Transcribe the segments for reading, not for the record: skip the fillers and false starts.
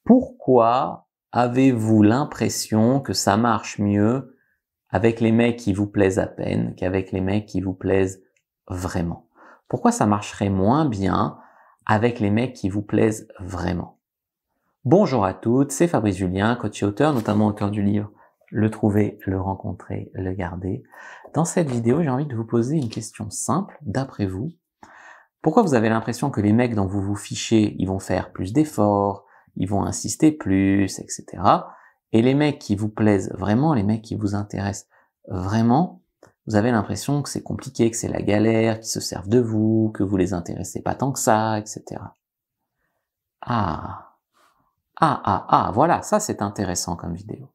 Pourquoi avez-vous l'impression que ça marche mieux avec les mecs qui vous plaisent à peine qu'avec les mecs qui vous plaisent vraiment? Pourquoi ça marcherait moins bien avec les mecs qui vous plaisent vraiment? Bonjour à toutes, c'est Fabrice Julien, coach et auteur, notamment auteur du livre Le trouver, le rencontrer, le garder. Dans cette vidéo, j'ai envie de vous poser une question simple, d'après vous. Pourquoi vous avez l'impression que les mecs dont vous vous fichez, ils vont faire plus d'efforts, ils vont insister plus, etc. Et les mecs qui vous plaisent vraiment, les mecs qui vous intéressent vraiment, vous avez l'impression que c'est compliqué, que c'est la galère, qu'ils se servent de vous, que vous les intéressez pas tant que ça, etc. Voilà, ça c'est intéressant comme vidéo.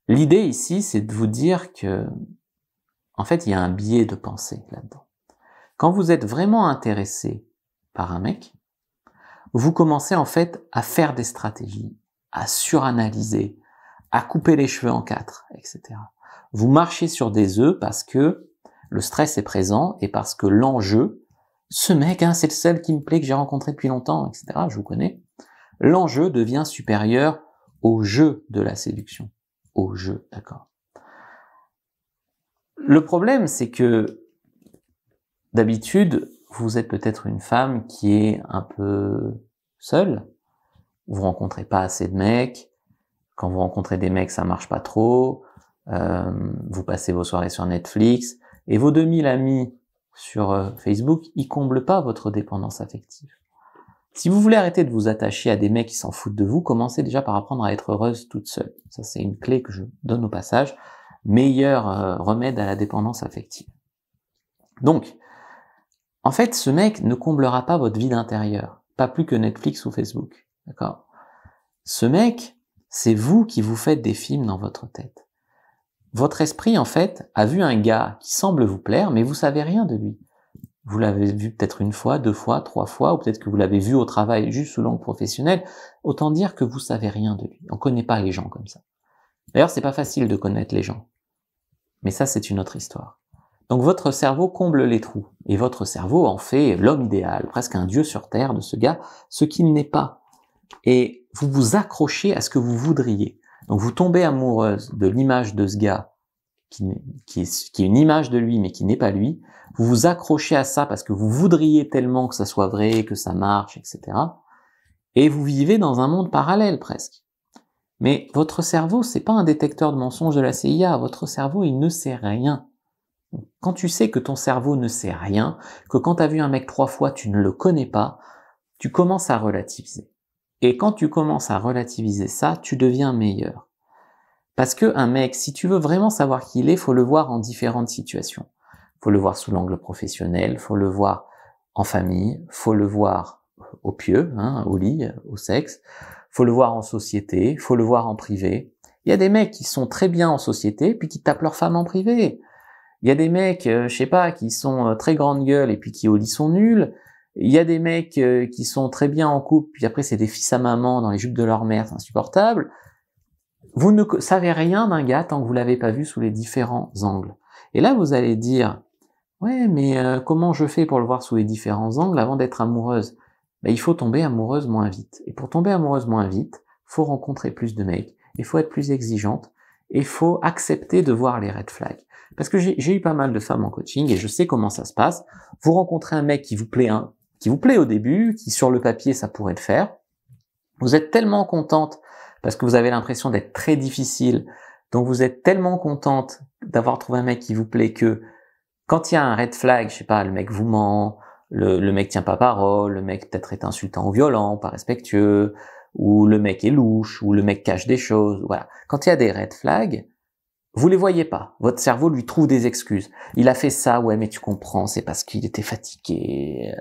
L'idée ici, c'est de vous dire que, en fait, il y a un biais de pensée là-dedans. Quand vous êtes vraiment intéressé par un mec, vous commencez en fait à faire des stratégies, à suranalyser, à couper les cheveux en quatre, etc. Vous marchez sur des œufs parce que le stress est présent et parce que l'enjeu, ce mec, hein, c'est le seul qui me plaît, que j'ai rencontré depuis longtemps, etc. Je vous connais. L'enjeu devient supérieur au jeu de la séduction. Au jeu, d'accord. Le problème, c'est que d'habitude, vous êtes peut-être une femme qui est un peu seule. Vous rencontrez pas assez de mecs. Quand vous rencontrez des mecs, ça marche pas trop. Vous passez vos soirées sur Netflix. Et vos 2000 amis sur Facebook, ils comblent pas votre dépendance affective. Si vous voulez arrêter de vous attacher à des mecs qui s'en foutent de vous, commencez déjà par apprendre à être heureuse toute seule. Ça, c'est une clé que je donne au passage. Meilleur remède à la dépendance affective. Donc, en fait, ce mec ne comblera pas votre vide intérieur, pas plus que Netflix ou Facebook, d'accord? Ce mec, c'est vous qui vous faites des films dans votre tête. Votre esprit, en fait, a vu un gars qui semble vous plaire, mais vous savez rien de lui. Vous l'avez vu peut-être une fois, deux fois, trois fois, ou peut-être que vous l'avez vu au travail juste sous l'angle professionnel. Autant dire que vous savez rien de lui. On connaît pas les gens comme ça. D'ailleurs, c'est pas facile de connaître les gens. Mais ça, c'est une autre histoire. Donc votre cerveau comble les trous, et votre cerveau en fait l'homme idéal, presque un dieu sur terre de ce gars, ce qu'il n'est pas. Et vous vous accrochez à ce que vous voudriez. Donc vous tombez amoureuse de l'image de ce gars, qui est une image de lui, mais qui n'est pas lui. Vous vous accrochez à ça parce que vous voudriez tellement que ça soit vrai, que ça marche, etc. Et vous vivez dans un monde parallèle presque. Mais votre cerveau, c'est pas un détecteur de mensonges de la CIA. Votre cerveau, il ne sait rien. Quand tu sais que ton cerveau ne sait rien, que quand tu as vu un mec 3 fois, tu ne le connais pas, tu commences à relativiser. Et quand tu commences à relativiser ça, tu deviens meilleur. Parce que un mec, si tu veux vraiment savoir qui il est, faut le voir en différentes situations. Faut le voir sous l'angle professionnel, faut le voir en famille, faut le voir au pieu, hein, au lit, au sexe, faut le voir en société, faut le voir en privé. Il y a des mecs qui sont très bien en société, puis qui tapent leur femme en privé. Il y a des mecs, je sais pas, qui sont très grande gueule et puis qui au lit sont nuls. Il y a des mecs qui sont très bien en couple, puis après c'est des fils à maman dans les jupes de leur mère, c'est insupportable. Vous ne savez rien d'un gars tant que vous l'avez pas vu sous les différents angles. Et là vous allez dire, ouais mais comment je fais pour le voir sous les différents angles avant d'être amoureuse? Ben, il faut tomber amoureuse moins vite. Et pour tomber amoureuse moins vite, faut rencontrer plus de mecs, il faut être plus exigeante, et il faut accepter de voir les red flags. Parce que j'ai eu pas mal de femmes en coaching et je sais comment ça se passe. Vous rencontrez un mec qui vous plaît au début, qui sur le papier ça pourrait le faire. Vous êtes tellement contente parce que vous avez l'impression d'être très difficile. Donc vous êtes tellement contente d'avoir trouvé un mec qui vous plaît que quand il y a un red flag, je sais pas, le mec vous ment, le mec tient pas parole, le mec peut-être est insultant ou violent, pas respectueux, ou le mec est louche, ou le mec cache des choses, voilà. Quand il y a des red flags, vous les voyez pas. Votre cerveau lui trouve des excuses. Il a fait ça, ouais, mais tu comprends, c'est parce qu'il était fatigué.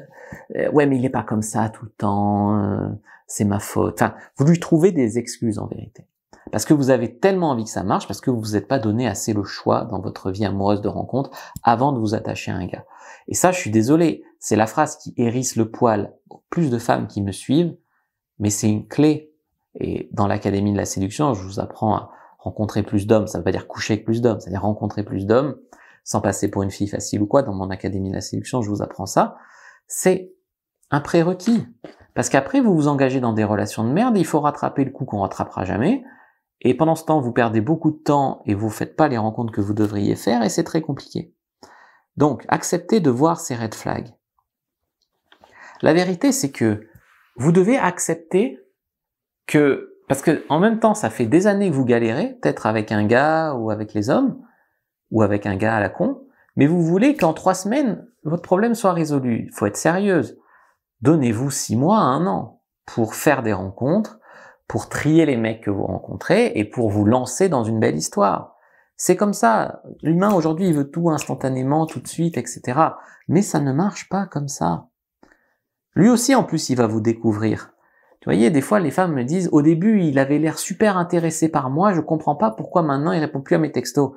Ouais, mais il est pas comme ça tout le temps. C'est ma faute. Enfin, vous lui trouvez des excuses en vérité. Parce que vous avez tellement envie que ça marche, parce que vous vous êtes pas donné assez le choix dans votre vie amoureuse de rencontre avant de vous attacher à un gars. Et ça, je suis désolé, c'est la phrase qui hérisse le poil aux plus de femmes qui me suivent, mais c'est une clé. Et dans l'Académie de la séduction, je vous apprends à rencontrer plus d'hommes, ça veut pas dire coucher avec plus d'hommes, c'est-à-dire rencontrer plus d'hommes, sans passer pour une fille facile ou quoi, dans mon Académie de la séduction, je vous apprends ça. C'est un prérequis. Parce qu'après, vous vous engagez dans des relations de merde, et il faut rattraper le coup qu'on rattrapera jamais. Et pendant ce temps, vous perdez beaucoup de temps et vous faites pas les rencontres que vous devriez faire et c'est très compliqué. Donc, acceptez de voir ces red flags. La vérité, c'est que vous devez accepter que, parce que en même temps, ça fait des années que vous galérez, peut-être avec un gars ou avec les hommes, ou avec un gars à la con, mais vous voulez qu'en 3 semaines, votre problème soit résolu. Il faut être sérieuse. Donnez-vous 6 mois à 1 an pour faire des rencontres, pour trier les mecs que vous rencontrez et pour vous lancer dans une belle histoire. C'est comme ça. L'humain aujourd'hui, il veut tout instantanément, tout de suite, etc. Mais ça ne marche pas comme ça. Lui aussi, en plus, il va vous découvrir. Tu voyez, des fois, les femmes me disent, au début, il avait l'air super intéressé par moi, je comprends pas pourquoi maintenant il répond plus à mes textos.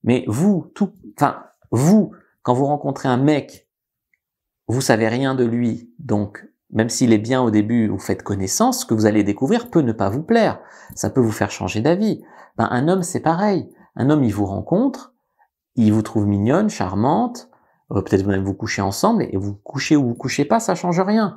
Mais vous, quand vous rencontrez un mec, vous savez rien de lui, donc même s'il est bien au début, vous faites connaissance, ce que vous allez découvrir peut ne pas vous plaire, ça peut vous faire changer d'avis. Ben, un homme, c'est pareil. Un homme, il vous rencontre, il vous trouve mignonne, charmante, peut-être même vous couchez ensemble, et vous couchez ou vous couchez pas, ça change rien.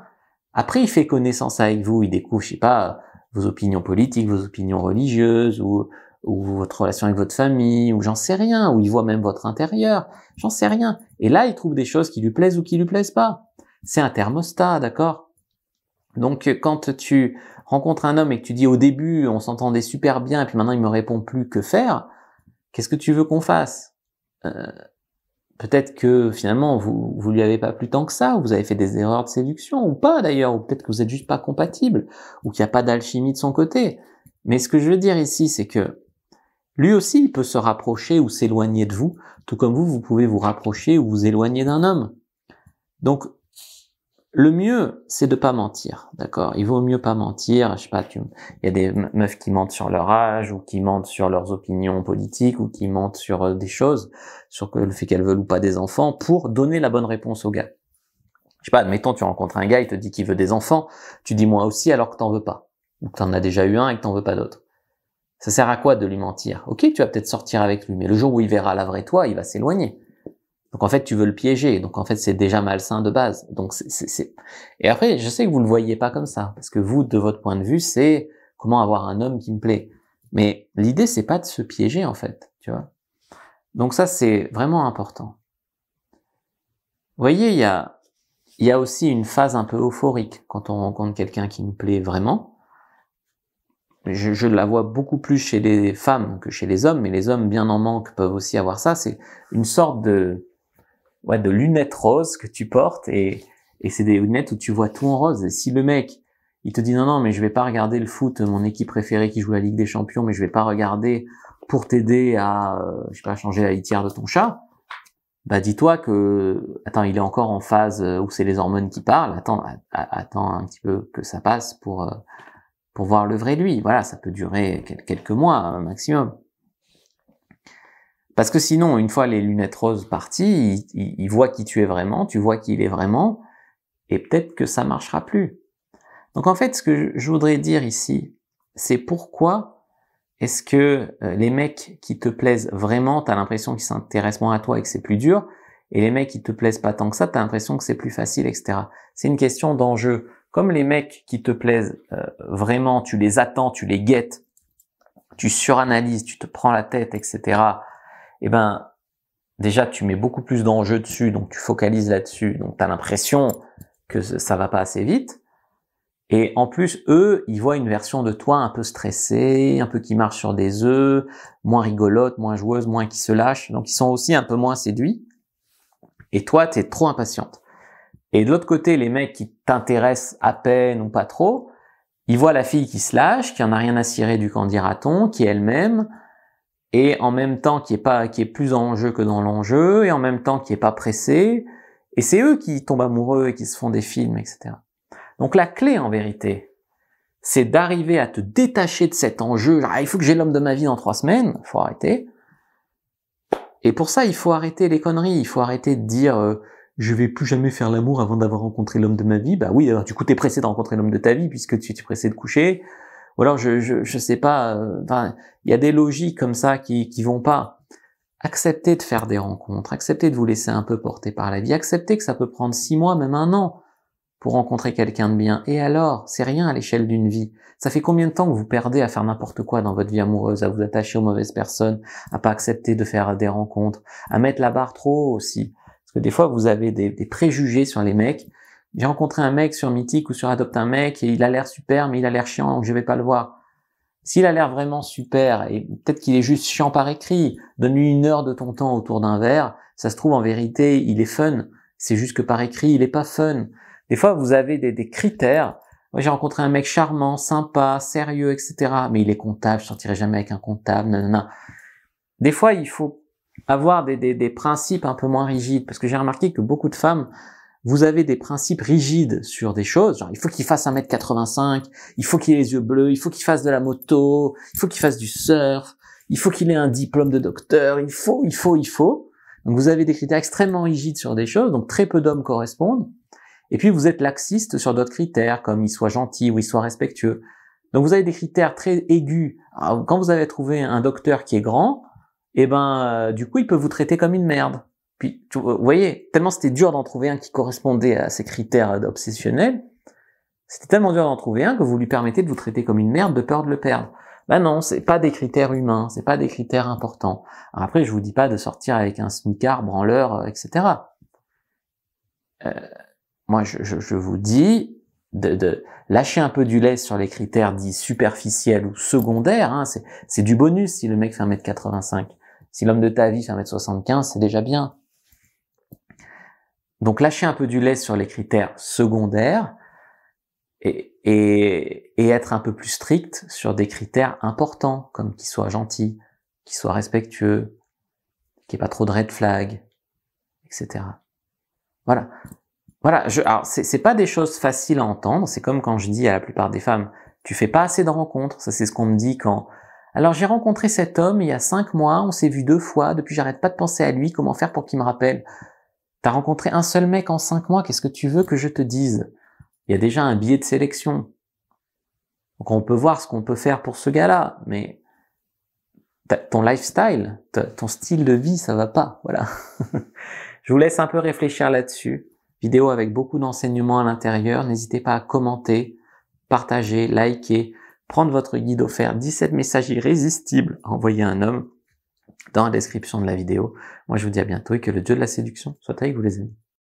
Après, il fait connaissance avec vous, il découvre, je sais pas, vos opinions politiques, vos opinions religieuses, ou votre relation avec votre famille, ou j'en sais rien, ou il voit même votre intérieur, j'en sais rien. Et là, il trouve des choses qui lui plaisent ou qui lui plaisent pas. C'est un thermostat, d'accord? Donc, quand tu rencontres un homme et que tu dis au début, on s'entendait super bien, et puis maintenant il me répond plus, que faire? Qu'est-ce que tu veux qu'on fasse? Peut-être que finalement vous lui avez pas plu tant que ça, ou vous avez fait des erreurs de séduction, ou pas d'ailleurs, ou peut-être que vous êtes juste pas compatibles, ou qu'il n'y a pas d'alchimie de son côté. Mais ce que je veux dire ici, c'est que lui aussi, il peut se rapprocher ou s'éloigner de vous, tout comme vous pouvez vous rapprocher ou vous éloigner d'un homme. Donc, le mieux, c'est de pas mentir, d'accord? Il vaut mieux pas mentir, je sais pas, il y a des meufs qui mentent sur leur âge, ou qui mentent sur leurs opinions politiques, ou qui mentent sur des choses, sur le fait qu'elles veulent ou pas des enfants, pour donner la bonne réponse au gars. Je sais pas, admettons, tu rencontres un gars, il te dit qu'il veut des enfants, tu dis moi aussi alors que t'en veux pas, ou que t'en as déjà eu un et que t'en veux pas d'autres. Ça sert à quoi de lui mentir? Ok, tu vas peut-être sortir avec lui, mais le jour où il verra la vraie toi, il va s'éloigner. Donc en fait, tu veux le piéger. Donc en fait, c'est déjà malsain de base. Donc Et après, je sais que vous le voyez pas comme ça, parce que vous, de votre point de vue, c'est comment avoir un homme qui me plaît. Mais l'idée, c'est pas de se piéger en fait, tu vois. Donc ça, c'est vraiment important. Vous voyez, il y a aussi une phase un peu euphorique quand on rencontre quelqu'un qui nous plaît vraiment. Je la vois beaucoup plus chez les femmes que chez les hommes, mais les hommes bien en manque peuvent aussi avoir ça. C'est une sorte de lunettes roses que tu portes, et c'est des lunettes où tu vois tout en rose. Et si le mec, il te dit non, mais je vais pas regarder le foot, mon équipe préférée qui joue la Ligue des Champions, mais je vais pas regarder pour t'aider à, je sais pas, changer la litière de ton chat, bah dis-toi que, attends, il est encore en phase où c'est les hormones qui parlent, attends un petit peu que ça passe pour voir le vrai lui. Voilà, ça peut durer quelques mois maximum. Parce que sinon, une fois les lunettes roses parties, il voit qui tu es vraiment, tu vois qui il est vraiment, et peut-être que ça marchera plus. Donc en fait, ce que je voudrais dire ici, c'est pourquoi est-ce que les mecs qui te plaisent vraiment, t'as l'impression qu'ils s'intéressent moins à toi et que c'est plus dur, et les mecs qui te plaisent pas tant que ça, t'as l'impression que c'est plus facile, etc. C'est une question d'enjeu. Comme les mecs qui te plaisent vraiment, tu les attends, tu les guettes, tu suranalyses, tu te prends la tête, etc., eh ben, déjà, tu mets beaucoup plus d'enjeux dessus, donc tu focalises là-dessus, donc tu as l'impression que ça va pas assez vite. Et en plus, eux, ils voient une version de toi un peu stressée, un peu qui marche sur des œufs, moins rigolote, moins joueuse, moins qui se lâche, donc ils sont aussi un peu moins séduits. Et toi, t'es trop impatiente. Et de l'autre côté, les mecs qui t'intéressent à peine ou pas trop, ils voient la fille qui se lâche, qui en a rien à cirer du qu'en dira-t-on, qui est elle-même, et en même temps qui est plus en jeu que dans l'enjeu, et en même temps qui est pas pressé, et c'est eux qui tombent amoureux et qui se font des films, etc. Donc la clé en vérité, c'est d'arriver à te détacher de cet enjeu, genre, il faut que j'ai l'homme de ma vie dans 3 semaines, faut arrêter. Et pour ça, il faut arrêter les conneries, il faut arrêter de dire je vais plus jamais faire l'amour avant d'avoir rencontré l'homme de ma vie. Bah oui, alors du coup t'es pressé de rencontrer l'homme de ta vie puisque tu es pressé de coucher. Ou alors je sais pas, il y a des logiques comme ça qui vont pas. Acceptez de faire des rencontres, acceptez de vous laisser un peu porter par la vie, acceptez que ça peut prendre 6 mois, même 1 an. pour rencontrer quelqu'un de bien. Et alors, c'est rien à l'échelle d'une vie. Ça fait combien de temps que vous perdez à faire n'importe quoi dans votre vie amoureuse, à vous attacher aux mauvaises personnes, à pas accepter de faire des rencontres, à mettre la barre trop haut aussi. Parce que des fois, vous avez des préjugés sur les mecs. J'ai rencontré un mec sur Mythique ou sur Adopte un mec et il a l'air super, mais il a l'air chiant, donc je vais pas le voir. S'il a l'air vraiment super, et peut-être qu'il est juste chiant par écrit, donne-lui 1 heure de ton temps autour d'un verre, ça se trouve en vérité, il est fun. C'est juste que par écrit, il est pas fun. Des fois, vous avez des critères. Moi, j'ai rencontré un mec charmant, sympa, sérieux, etc. Mais il est comptable, je sortirai jamais avec un comptable, nanana. Des fois, il faut avoir des principes un peu moins rigides, parce que j'ai remarqué que beaucoup de femmes, vous avez des principes rigides sur des choses, genre il faut qu'il fasse 1m85, il faut qu'il ait les yeux bleus, il faut qu'il fasse de la moto, il faut qu'il fasse du surf, il faut qu'il ait un diplôme de docteur, il faut. Donc vous avez des critères extrêmement rigides sur des choses, donc très peu d'hommes correspondent. Et puis vous êtes laxiste sur d'autres critères, comme il soit gentil ou il soit respectueux. Donc vous avez des critères très aigus. Alors, quand vous avez trouvé un docteur qui est grand, du coup il peut vous traiter comme une merde. Puis vous voyez, tellement c'était dur d'en trouver un qui correspondait à ces critères obsessionnels, c'était tellement dur d'en trouver un que vous lui permettez de vous traiter comme une merde de peur de le perdre. Ben non, c'est pas des critères humains, c'est pas des critères importants. Alors après, je vous dis pas de sortir avec un smicard, branleur, etc. Moi, je vous dis de lâcher un peu du lait sur les critères dits superficiels ou secondaires. Hein, c'est du bonus si le mec fait 1m85. Si l'homme de ta vie fait 1m75, c'est déjà bien. Donc lâcher un peu du lait sur les critères secondaires et être un peu plus strict sur des critères importants, comme qu'il soit gentil, qu'il soit respectueux, qu'il n'y ait pas trop de red flag, etc. Voilà. Alors c'est pas des choses faciles à entendre. C'est comme quand je dis à la plupart des femmes, tu fais pas assez de rencontres. Ça, c'est ce qu'on me dit quand. Alors j'ai rencontré cet homme il y a 5 mois, on s'est vu 2 fois. Depuis, j'arrête pas de penser à lui. Comment faire pour qu'il me rappelle? T'as rencontré un seul mec en 5 mois. Qu'est-ce que tu veux que je te dise? Il y a déjà un billet de sélection. Donc on peut voir ce qu'on peut faire pour ce gars-là, mais ton lifestyle, ton style de vie, ça va pas. Voilà. Je vous laisse un peu réfléchir là-dessus. Vidéo avec beaucoup d'enseignements à l'intérieur. N'hésitez pas à commenter, partager, liker, prendre votre guide offert 17 messages irrésistibles à envoyer à un homme dans la description de la vidéo. Moi, je vous dis à bientôt et que le dieu de la séduction soit avec vous les amis.